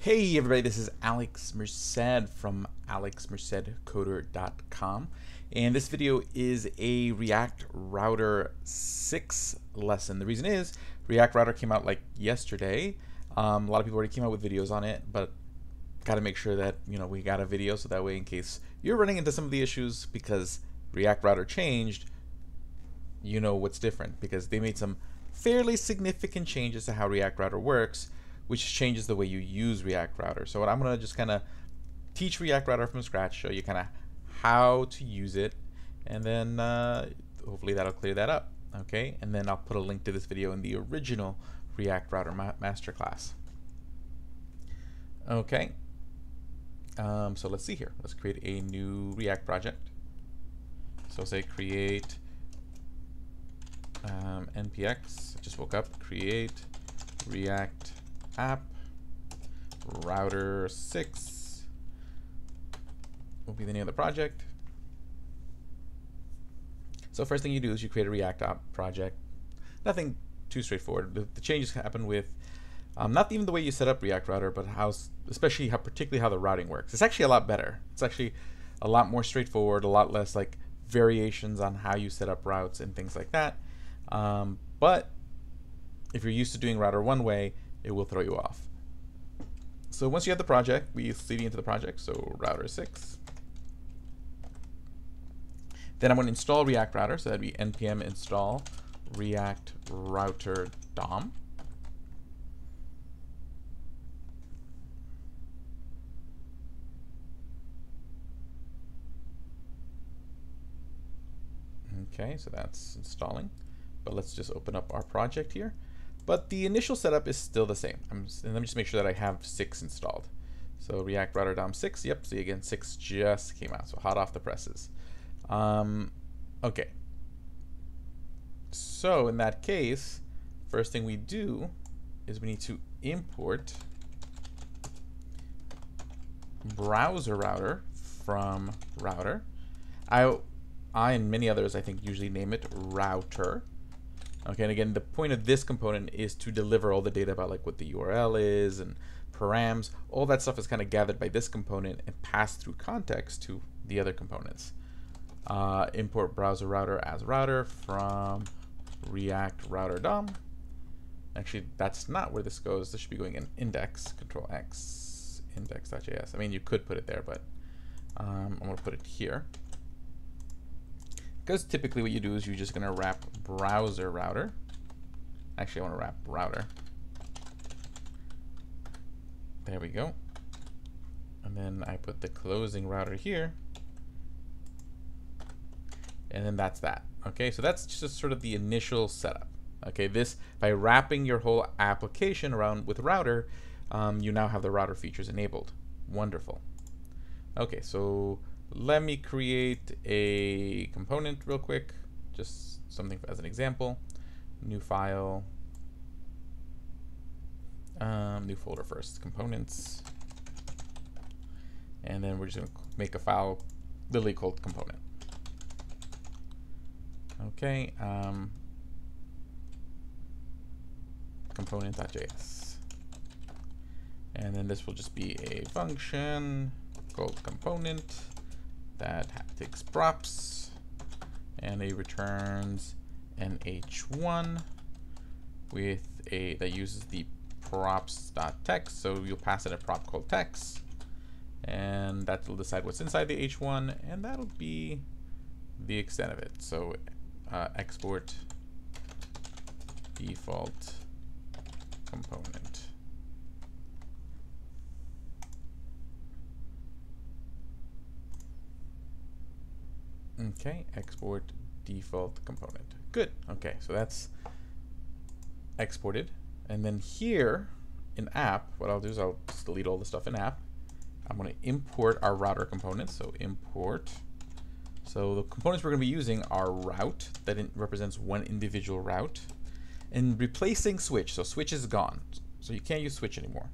Hey everybody, this is Alex Merced from alexmercedcoder.com, and this video is a React Router 6 lesson. The reason is React Router came out like yesterday. A lot of people already came out with videos on it, but got to make sure that we got a video so that way in case you're running into some of the issues because React Router changed, you know what's different because they made some fairly significant changes to how React Router works, which changes the way you use React Router. So what I'm gonna just kind of teach React Router from scratch, show you kind of how to use it, and then hopefully that'll clear that up. Okay, and then I'll put a link to this video in the original React Router masterclass. Okay, so let's see here. Let's create a new React project. So say create npx. I just woke up. Create React app router 6 will be the name of the project. So first thing you do is you create a React app project. Nothing too straightforward. The changes happen with not even the way you set up React Router, but particularly how the routing works. It's actually a lot better. It's actually a lot more straightforward, a lot less like variations on how you set up routes and things like that. But if you're used to doing router one way, it will throw you off. So once you have the project, we cd into the project, so router 6. Then I'm going to install React Router, so that'd be npm install React Router DOM. Okay, so that's installing. But let's just open up our project here. But the initial setup is still the same. And let me just make sure that I have 6 installed. So React Router DOM 6, yep, see again, 6 just came out, so hot off the presses. Okay. So in that case, first thing we do is we need to import browser router from router. I and many others I think usually name it router. Okay, and again, the point of this component is to deliver all the data about like what the URL is and params. All that stuff is kind of gathered by this component and passed through context to the other components. Import browser router as router from React Router DOM. Actually, that's not where this goes. This should be going in index, Control X, index.js. I mean, you could put it there, but I'm going to put it here. Because typically what you do is you're just going to wrap browser router. Actually, I want to wrap router. There we go. And then I put the closing router here. And then that's that. Okay, so that's just sort of the initial setup. Okay, this, by wrapping your whole application around with router, you now have the router features enabled. Wonderful. Okay, so let me create a component real quick, just something as an example. New file, new folder first, components, and then we're just going to make a file literally called component. Okay, component.js, and then this will just be a function called component that takes props, and it returns an h1 with that uses the props.text. So you'll pass it a prop called text, and that will decide what's inside the h1, and that'll be the extent of it. So export default component. Okay, export default component. Good. Okay, so that's exported. And then here in app, what I'll do is I'll just delete all the stuff in app. I'm going to import our router components. So import. So the components we're going to be using are route, that represents one individual route, and replacing switch. So switch is gone. So you can't use switch anymore.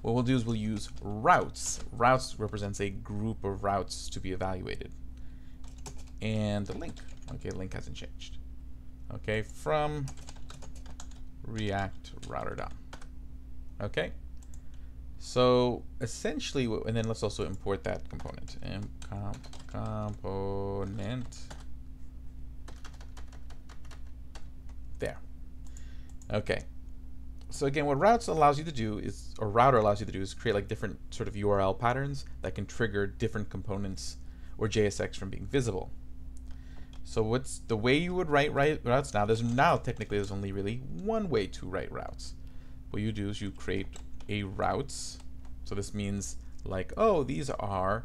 What we'll do is we'll use routes. Routes represents a group of routes to be evaluated. And the link. Okay, link hasn't changed. Okay, from React Router DOM. Okay, So essentially, and then let's also import that component. Component. There. Okay. So again, what routes allows you to do is, or router allows you to do, is create like different sort of URL patterns that can trigger different components or JSX from being visible. So what's the way you would write routes now? Technically there's only really one way to write routes. What you do is you create a routes. So this means like, oh, these are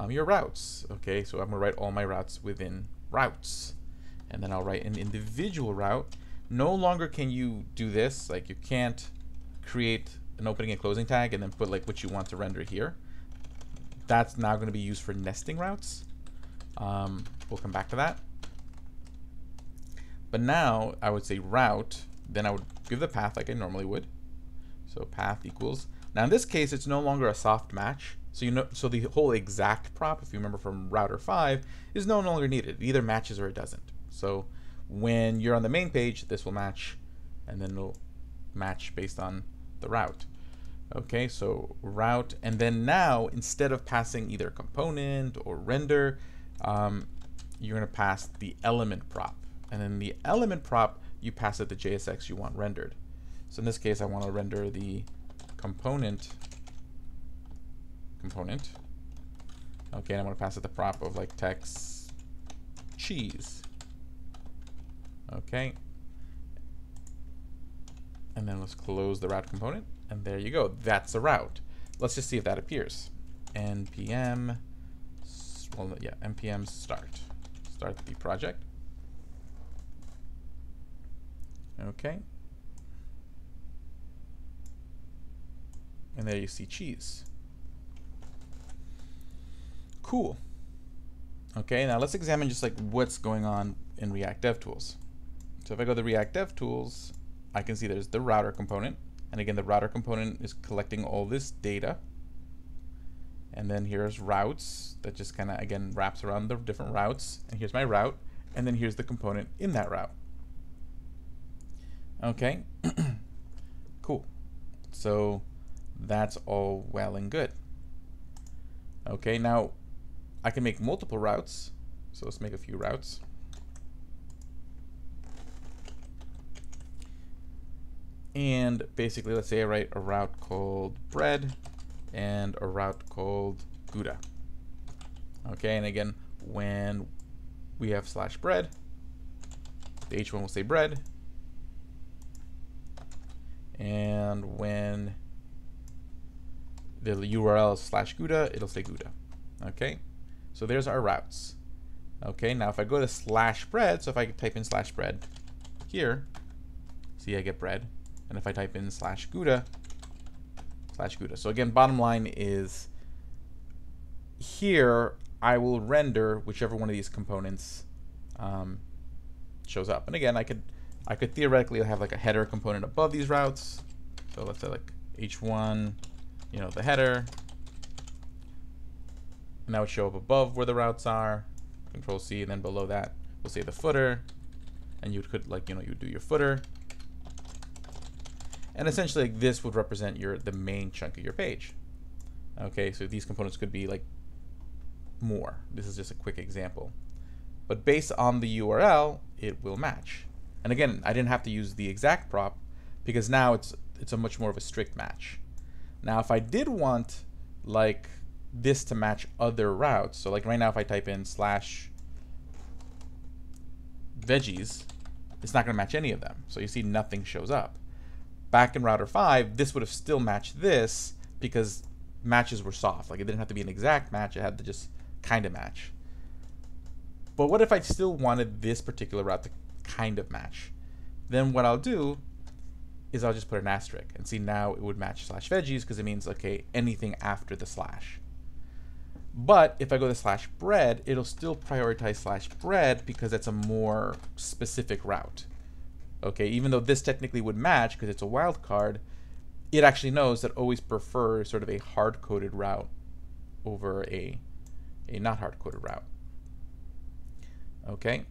your routes. Okay, so I'm gonna write all my routes within routes, and then I'll write an individual route. No longer can you do this, like you can't create an opening and closing tag and then put like what you want to render here. That's now going to be used for nesting routes. We'll come back to that. But now I would say route, then I would give the path like I normally would. So path equals. Now in this case, it's no longer a soft match. So the whole exact prop, if you remember from router 5, is no longer needed. It either matches or it doesn't. So when you're on the main page, this will match, and then it'll match based on the route. Okay, so route, and then now instead of passing either component or render, you're going to pass the element prop, and then the element prop you pass it the JSX you want rendered. So in this case, I want to render the component. Okay, and I'm going to pass it the prop of like text cheese. Okay, and then let's close the route component, and there you go. That's a route. Let's just see if that appears. npm, well, yeah, npm start the project. Okay, and there you see cheese. Cool. Okay, now let's examine just like what's going on in React DevTools. So if I go to React DevTools, I can see there's the router component. And again, the router component is collecting all this data. And then here's routes that just kind of, again, wraps around the different routes. And here's my route. And then here's the component in that route. Okay, cool. So that's all well and good. Okay, now I can make multiple routes. So let's make a few routes. And basically, let's say I write a route called bread and a route called Gouda. Okay, and again, when we have /bread, the H1 will say bread. And when the URL is /Gouda, it'll say Gouda. Okay, so there's our routes. Okay, now if I go to /bread, so if I type in /bread here, see I get bread. And if I type in /Gouda, /Gouda. So again, bottom line is here I will render whichever one of these components shows up. And again, I could theoretically have like a header component above these routes. So let's say like h1, the header, and that would show up above where the routes are. Control C, and then below that we'll say the footer, and you could like you would do your footer. And essentially, like, this would represent the main chunk of your page. Okay, so these components could be like more. This is just a quick example. But based on the URL, it will match. And again, I didn't have to use the exact prop because now it's a much more of a strict match. Now, if I did want like this to match other routes, so like right now if I type in /veggies, it's not going to match any of them. So you see nothing shows up. Back in router 5, this would have still matched this because matches were soft. Like it didn't have to be an exact match, it had to just kind of match. But what if I still wanted this particular route to kind of match? Then what I'll do is I'll just put an asterisk and see now it would match /veggies because it means, okay, anything after the slash. But if I go to /bread, it'll still prioritize /bread because it's a more specific route. Okay, even though this technically would match because it's a wildcard, it actually knows that always prefers sort of a hard-coded route over a not hard-coded route. Okay,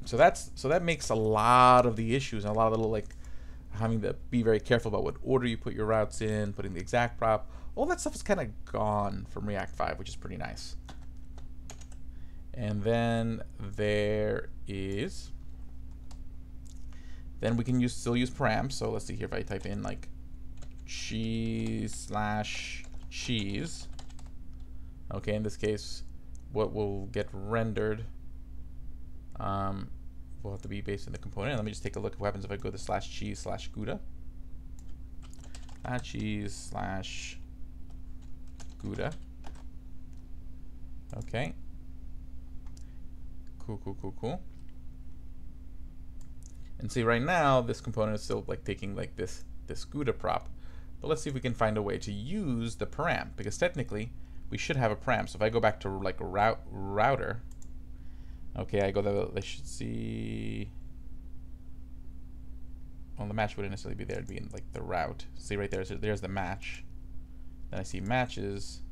so that makes a lot of the issues and a lot of the little like having to be very careful about what order you put your routes in, putting the exact prop. All that stuff is kind of gone from React 5, which is pretty nice. And then there is, then we can still use params. So let's see here, if I type in like cheese/cheese. Okay, in this case, what will get rendered will have to be based on the component. Let me just take a look at what happens if I go to /cheese/Gouda. /cheese/Gouda. Okay. Cool. And see, right now this component is still like taking like this Gouda prop. But let's see if we can find a way to use the param, because technically we should have a param. So if I go back to like a router, okay, I go there, I should see, well, the match wouldn't necessarily be there, it'd be in like the route. See right there, so there's the match. Then I see matches.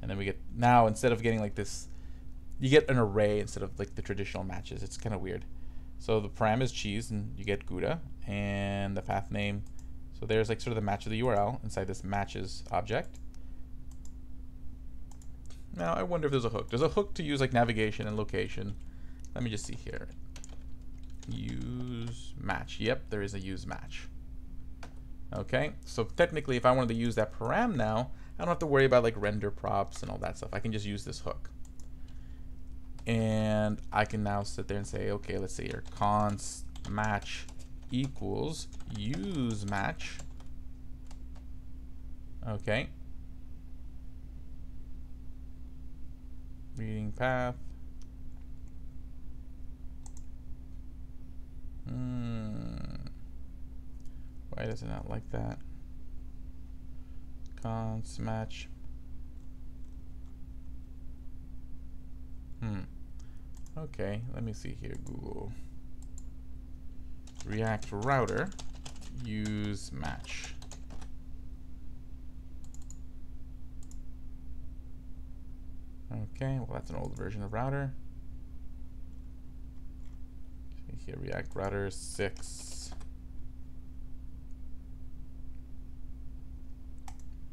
And then we get, now instead of getting like this, you get an array instead of like the traditional matches. It's kind of weird. So the param is cheese and you get Gouda, and the path name. So there's like sort of the match of the URL inside this matches object. Now I wonder if there's a hook. There's a hook to use like navigation and location. Let me just see here. Use match. Yep, there is a use match. Okay, so technically if I wanted to use that param now, I don't have to worry about like render props and all that stuff. I can just use this hook. And I can now sit there and say, okay, let's say here, const match equals use match. Okay. Reading path. Why does it not like that? Const match. Okay, let me see here. Google React router use match. Okay, well that's an old version of router. See here, React router 6.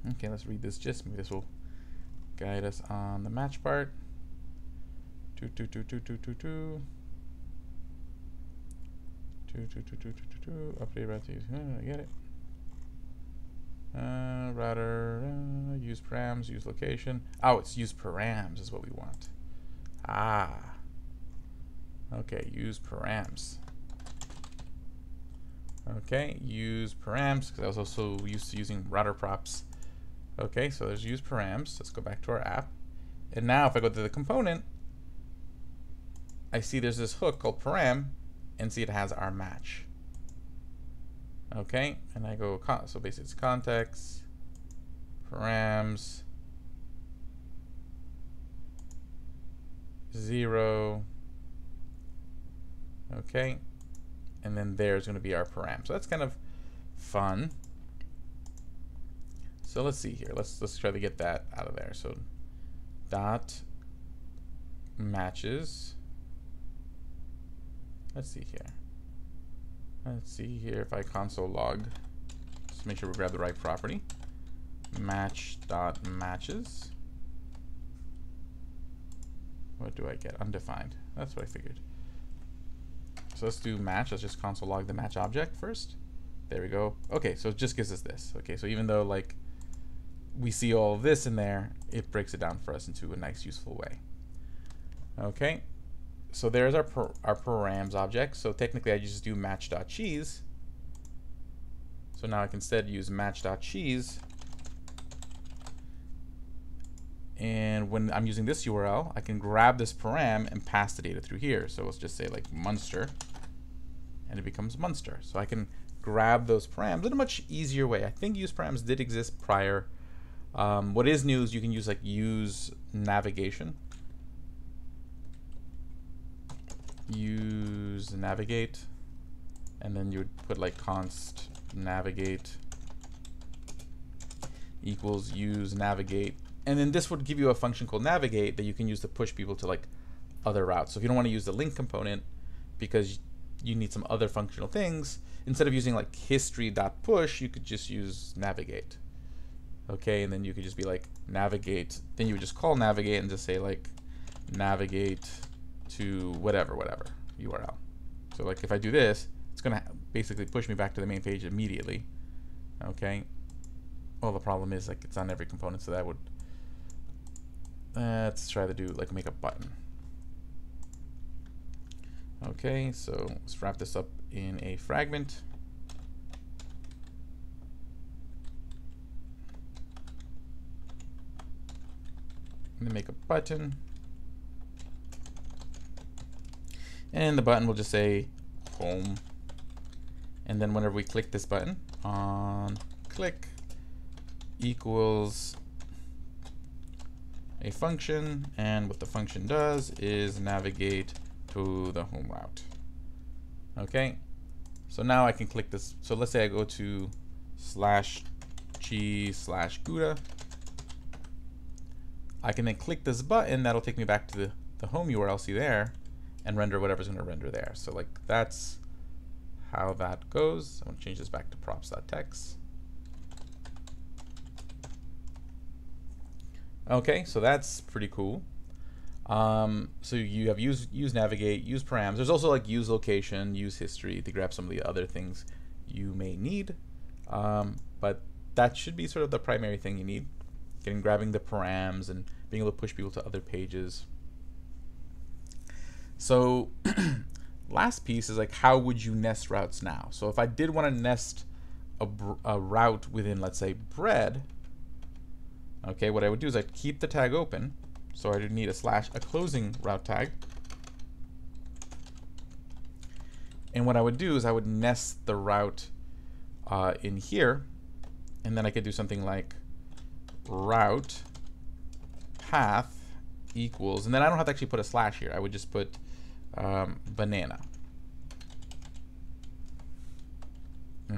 Okay, let's read this gist. Maybe this will guide us on the match part. Update route to use. I get it. Router, use params, use location. Oh, it's use params is what we want. Ah. Okay, use params. Okay, use params, because I was also used to using router props. Okay, so there's use params. Let's go back to our app. And now if I go to the component, I see there's this hook called param, and see it has our match. Okay, and I go, so basically it's context, params, 0, okay, and then there's going to be our param. So that's kind of fun. So let's see here. Let's try to get that out of there. So dot matches. Let's see here. Let's see here if I console log. Just make sure we grab the right property. Match.matches. What do I get? Undefined. That's what I figured. So let's do match. Let's just console log the match object first. There we go. Okay, so it just gives us this. Okay, so even though like we see all of this in there, it breaks it down for us into a nice, useful way. Okay. So there's our params object. So technically I just do match.cheese. So now I can instead use match.cheese. And when I'm using this URL, I can grab this param and pass the data through here. So let's just say like Munster, and it becomes Munster. So I can grab those params in a much easier way. I think use params did exist prior. What is new is you can use like use navigation. Use navigate, and then you would put like const navigate equals use navigate, and then this would give you a function called navigate that you can use to push people to like other routes. So if you don't want to use the link component because you need some other functional things, instead of using like history.push, you could just use navigate. Okay, and then you could just be like navigate, then you would just call navigate and just say like navigate to whatever URL. So like if I do this, it's gonna basically push me back to the main page immediately. Okay. Well, the problem is like it's on every component, so that would, let's try to do like make a button. Okay, so let's wrap this up in a fragment. And then make a button. And the button will just say home. And then whenever we click this button, on click equals a function, and what the function does is navigate to the home route. Okay, so now I can click this. So let's say I go to /g/Gouda. I can then click this button, that'll take me back to the home URL, see there, and render whatever's going to render there. So like that's how that goes. I'm going to change this back to props.txt. Okay, so that's pretty cool. So you have use navigate, use params. There's also like use location, use history to grab some of the other things you may need. But that should be sort of the primary thing you need. Grabbing the params and being able to push people to other pages. So last piece is like, how would you nest routes now? So if I did want to nest a route within, let's say, bread, okay, what I would do is I'd keep the tag open. So I would need a closing route tag. And what I would do is I would nest the route in here, and then I could do something like route path equals, and then I don't have to actually put a slash here. I would just put banana.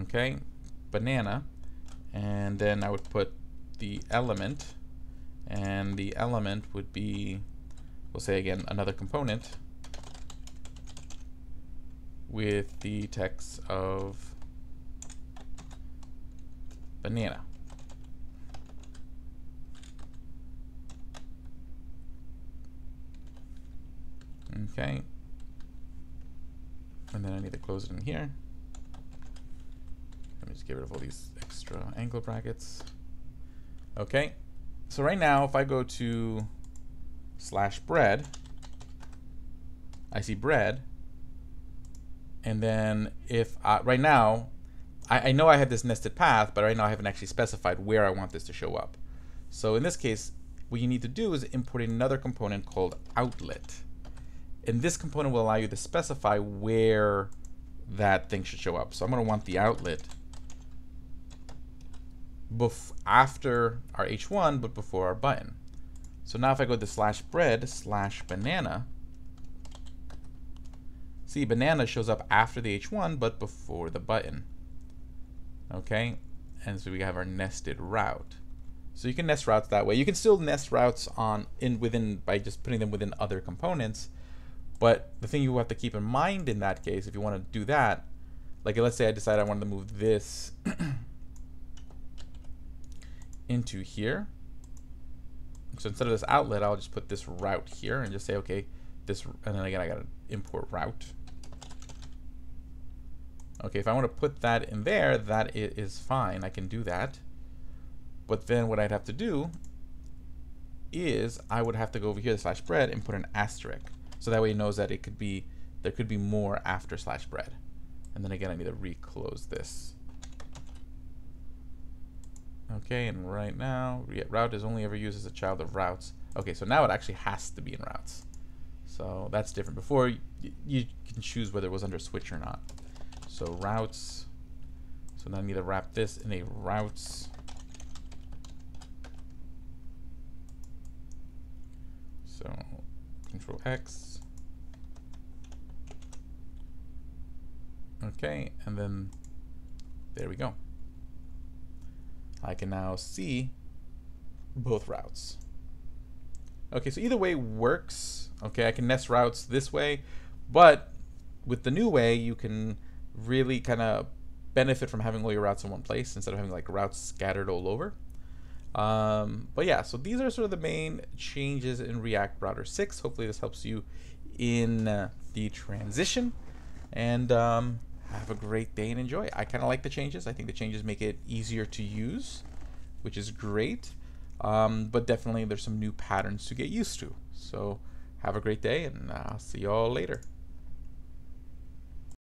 Okay, banana, and then I would put the element, and the element would be, we'll say again, another component with the text of banana. Okay, and then I need to close it in here. Let me just get rid of all these extra angle brackets. Okay, so right now if I go to /bread, I see bread, and then if right now I know I have this nested path, but right now I haven't actually specified where I want this to show up. So in this case, what you need to do is import another component called outlet. And this component will allow you to specify where that thing should show up. So I'm going to want the outlet after our h1, but before our button. So now if I go to /bread/banana, see, banana shows up after the h1, but before the button. Okay, and so we have our nested route. So you can nest routes that way. You can still nest routes by just putting them within other components. But the thing you have to keep in mind in that case, if you want to do that, like let's say I decide I wanted to move this into here. So instead of this outlet, I'll just put this route here and just say, okay, this, and then again, I got to import route. Okay, if I want to put that in there, that is fine. I can do that. But then what I'd have to do is I would have to go over here to /bread and put an asterisk. So that way it knows that there could be more after /bread. And then again, I need to reclose this. Okay, and right now, route is only ever used as a child of routes. Okay, so now it actually has to be in routes. So that's different. Before, you can choose whether it was under switch or not. So routes, so now I need to wrap this in a routes. So Control X. Okay, and then there we go. I can now see both routes. Okay, so either way works. Okay, I can nest routes this way, but with the new way, you can really kind of benefit from having all your routes in one place instead of having like routes scattered all over. But yeah, so these are sort of the main changes in React Router 6. Hopefully this helps you in the transition, and have a great day and enjoy. I kind of like the changes. I think the changes make it easier to use, which is great. But definitely there's some new patterns to get used to. So have a great day, and I'll see you all later.